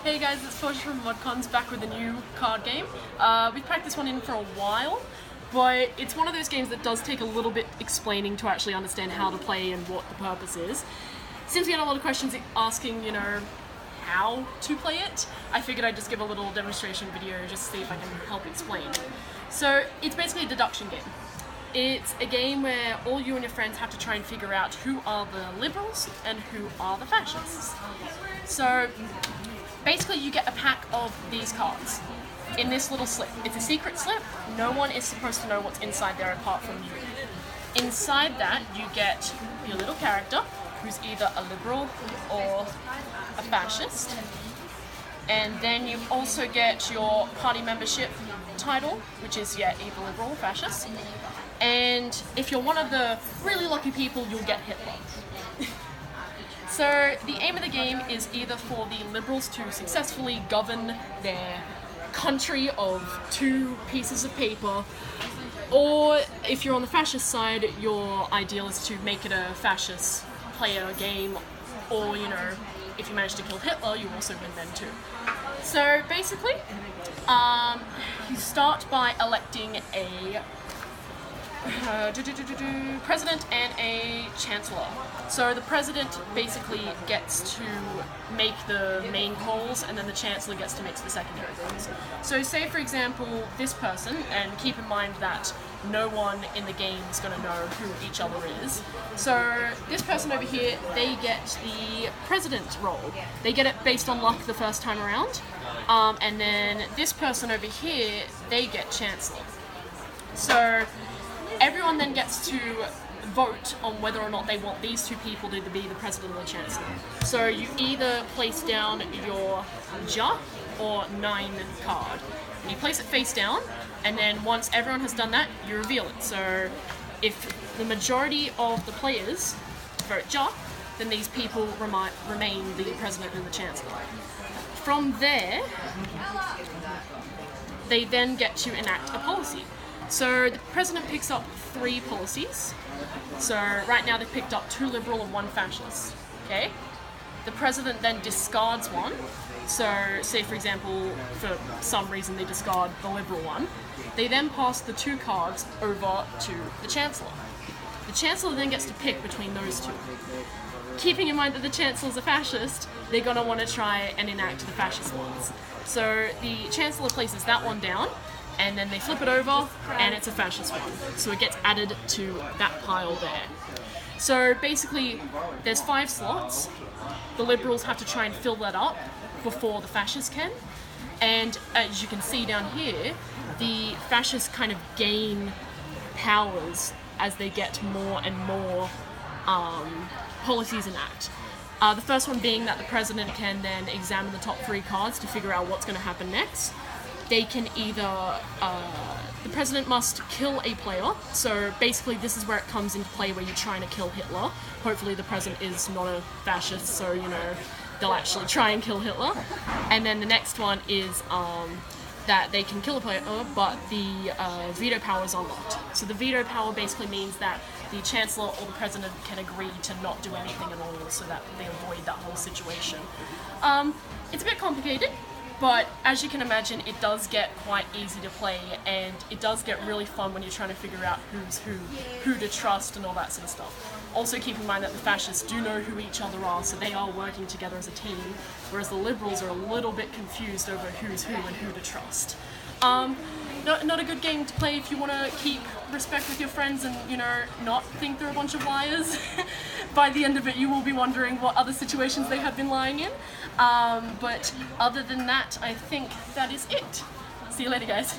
Hey guys, it's Portia from Modcons back with a new card game. We've packed this one in for a while, but it's one of those games that does take a little bit explaining to actually understand how to play and what the purpose is. Since we had a lot of questions asking, how to play it, I figured I'd just give a little demonstration video just to see if I can help explain. So it's basically a deduction game. It's a game where all you and your friends have to try and figure out who are the liberals and who are the fascists. So basically you get a pack of these cards in this little slip. It's a secret slip. No one is supposed to know what's inside there apart from you. Inside that you get your little character who's either a liberal or a fascist. And then you also get your party membership title, which is either liberal or fascist. And if you're one of the really lucky people, you'll get Hitler. So the aim of the game is either for the liberals to successfully govern their country of 2 pieces of paper, or if you're on the fascist side, your ideal is to make it a fascist player game, or if you manage to kill Hitler, you also win then too. So basically, you start by electing a president and a chancellor. So the president basically gets to make the main calls, and then the chancellor gets to make the secondary calls. So say for example this person, and keep in mind that no one in the game is going to know who each other is. So this person over here, they get the president role. They get it based on luck the first time around. And then this person over here, they get chancellor. So everyone then gets to vote on whether or not they want these 2 people to be the president or the chancellor. So you either place down your Ja or 9 card. And you place it face down, and then once everyone has done that, you reveal it. So if the majority of the players vote Ja, then these people remain the president and the chancellor. From there, they then get to enact a policy. So the president picks up 3 policies. So right now they've picked up 2 liberal and 1 fascist. Okay? The president then discards one. So say for example, for some reason they discard the liberal one. They then pass the 2 cards over to the chancellor. The chancellor then gets to pick between those 2. Keeping in mind that the chancellor's a fascist, they're going to want to try and enact the fascist ones. So the chancellor places that one down, and then they flip it over, and it's a fascist one. So it gets added to that pile there. So basically, there's 5 slots. The liberals have to try and fill that up before the fascists can. And as you can see down here, the fascists kind of gain powers as they get more and more policies enact. The first one being that the president can then examine the top 3 cards to figure out what's going to happen next. They can either, the president must kill a player, so basically this is where it comes into play where you're trying to kill Hitler. Hopefully the president is not a fascist, so they'll actually try and kill Hitler. And then the next one is that they can kill a player, but the veto power is unlocked. So the veto power basically means that the chancellor or the president can agree to not do anything at all so that they avoid that whole situation. It's a bit complicated, but as you can imagine, it does get quite easy to play, and it does get really fun when you're trying to figure out who's who to trust and all that sort of stuff. Also keep in mind that the fascists do know who each other are, so they are working together as a team, whereas the liberals are a little bit confused over who's who and who to trust. Not a good game to play if you want to keep respect with your friends and, not think they're a bunch of liars. By the end of it, you will be wondering what other situations they have been lying in. But other than that, I think that is it. See you later, guys.